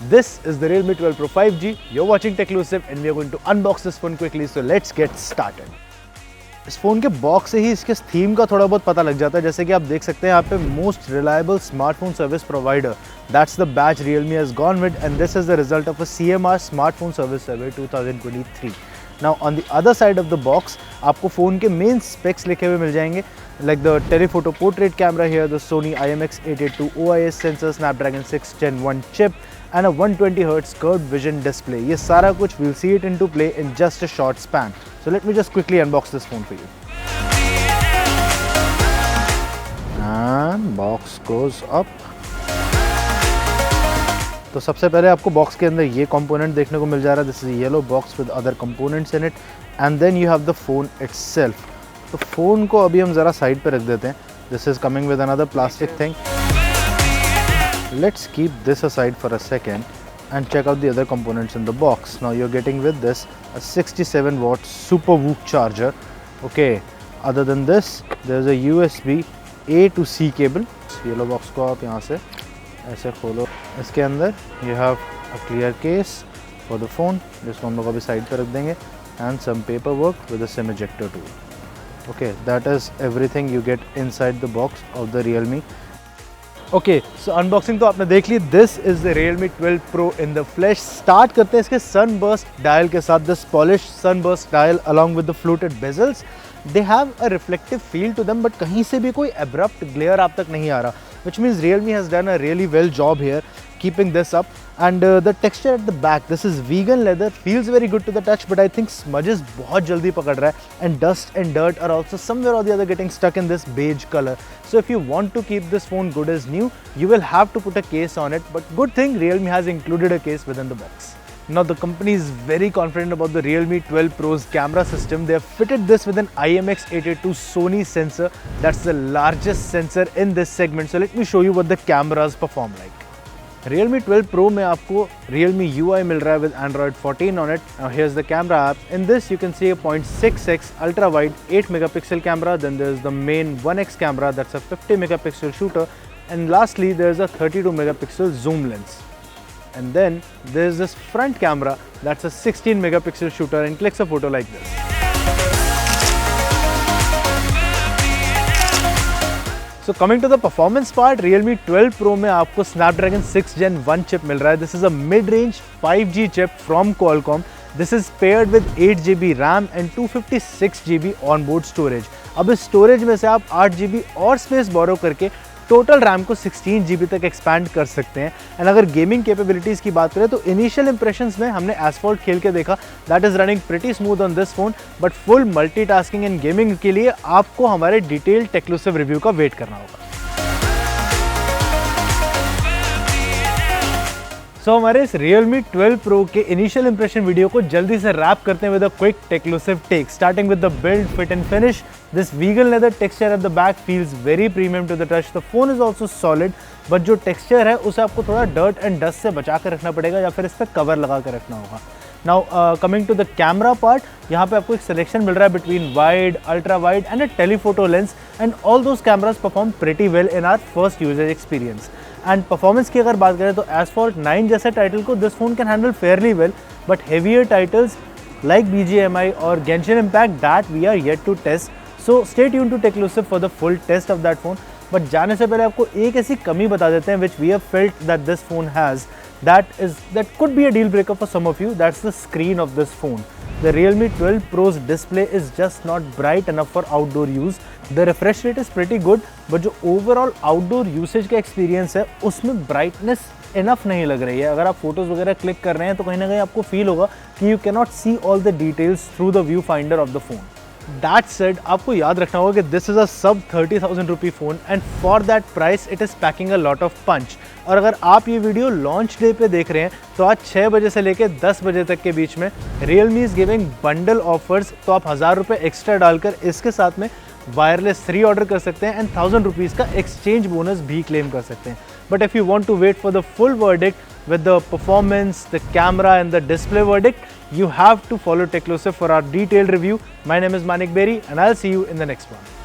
This is the Realme 12 Pro 5G. You're watching Techlusive and we are going to unbox this phone quickly. So let's get started. इस phone के box से ही इसके theme का थोड़ा बहुत पता लग जाता है. जैसे कि आप देख सकते हैं यहाँ पे most reliable smartphone service provider, that's the batch Realme has gone with, and this is the result of a CMR Smartphone Service Survey 2023. Now on the other side of the box आपको phone के main specs लिखे हुए मिल जाएंगे, like the telephoto portrait camera here, the Sony IMX882 OIS sensor, Snapdragon 6 Gen 1 chip and a 120Hz curved vision display. ये सारा कुछ we'll see it into play in just a short span. So let me just quickly unbox this phone for you. And box goes up. तो सबसे पहले आपको box के अंदर ये कंपोनेंट देखने को मिल जा रहा है. This is yellow box with other components in it and then you have the phone itself. तो फ़ोन को अभी हम ज़रा साइड पे रख देते हैं. This is coming with another plastic thing. Let's keep this aside for a second and check out the other components in the box. Now you're getting with this a 67 watt super whoop charger. Okay, other than this there's a USB A to C cable. Yellow box को आप यहाँ से ऐसे खोलो. इसके अंदर you have a clear case for the phone जिसको हम लोग अभी साइड पर रख देंगे and some paperwork with a SIM ejector tool. Okay, that is everything you get inside the box of the Realme. Okay, so unboxing तो आपने देख ली. This is the Realme 12 Pro in the flesh. Start करते हैं इसके sunburst dial के साथ. This polished sunburst dial along with the fluted bezels, they have a reflective feel to them, but कहीं से भी कोई abrupt glare आप तक नहीं आ रहा, which means Realme has done a really well job here keeping this up. And the texture at the back, this is vegan leather, feels very good to the touch, but I think smudges बहुत जल्दी पकड़ रहा है, and dust and dirt are also somewhere or the other getting stuck in this beige color. So if you want to keep this phone good as new, you will have to put a case on it, but good thing Realme has included a case within the box. Now the company is very confident about the Realme 12 Pro's camera system. They have fitted this with an IMX882 Sony sensor. That's the largest sensor in this segment. So let me show you what the cameras perform like. Realme 12 Pro में आपको Realme UI मिल रहा है with Android 14 on it. Now here's the camera app. In this you can see a 0.6x ultra wide 8 megapixel camera. Then there's the main 1x camera, that's a 50 megapixel shooter. And lastly there's a 32 megapixel zoom lens. And then there's this front camera, that's a 16 megapixel shooter and clicks a photo like this. So coming to the performance part, Realme 12 Pro में आपको Snapdragon 6 Gen 1 chip मिल रहा है. This is a mid-range 5G chip from Qualcomm. This is paired with 8GB RAM and 256GB onboard storage. अब इस storage में से आप 8GB और space borrow करके टोटल रैम को 16GB तक एक्सपैंड कर सकते हैं. एंड अगर गेमिंग कैपेबिलिटीज़ की बात करें तो इनिशियल इंप्रेशंस में हमने एसफॉल्ट खेल के देखा, that is running pretty smooth on this phone. But full multitasking and gaming के लिए आपको हमारे डिटेल्ड टेक्लूसिव रिव्यू का वेट करना होगा. सो हमारे इस Realme 12 Pro के इनिशियल इंप्रेशन वीडियो को जल्दी से रैप करते हैं with a quick Techlusive take, starting with the build, fit and finish. This vegan leather texture at the back feels very premium to the touch. The phone is also solid, but जो texture है उसे आपको थोड़ा dirt and dust से बचा कर रखना पड़ेगा या फिर इस पर कवर लगा कर रखना होगा. Now coming to the camera part, यहाँ पे आपको एक selection मिल रहा है between wide, ultra wide and a telephoto lens, and all those cameras perform pretty well in our first usage experience. And performance की अगर बात करें तो Asphalt 9 जैसे टाइटल को this phone can handle fairly well, but heavier titles like BGMI or Genshin Impact that we are yet to test. So stay tuned to Techlusive for the full test of that phone. But जाने से पहले आपको एक ऐसी कमी बता देते हैं which we have felt that this phone has, that could be a deal breaker for some of you. That's the screen of this phone. The Realme 12 Pro's display is just not bright enough for outdoor use. The refresh rate is pretty good, but जो overall outdoor usage का experience है उसमें brightness enough नहीं लग रही है. अगर आप फोटोज़ वगैरह क्लिक कर रहे हैं तो कहीं ना कहीं आपको फील होगा कि you cannot see all the details through the viewfinder of the phone. That said, आपको याद रखना होगा कि this is a sub 30,000 rupee phone and for that price it is packing a lot of punch. और अगर आप ये video launch day पे देख रहे हैं तो आज 6 बजे से लेकर 10 बजे तक के बीच में Realme is giving bundle offers. तो आप 1000 रुपये एक्स्ट्रा डालकर इसके साथ में वायरलेस 3 ऑर्डर कर सकते हैं एंड 1000 रुपीज़ का एक्सचेंज बोनस भी क्लेम कर सकते हैं. But if you want to wait for the full verdict with the performance, the camera and the display verdict, you have to follow Techlusive for our detailed review. My name is Manik Berry and I'll see you in the next one.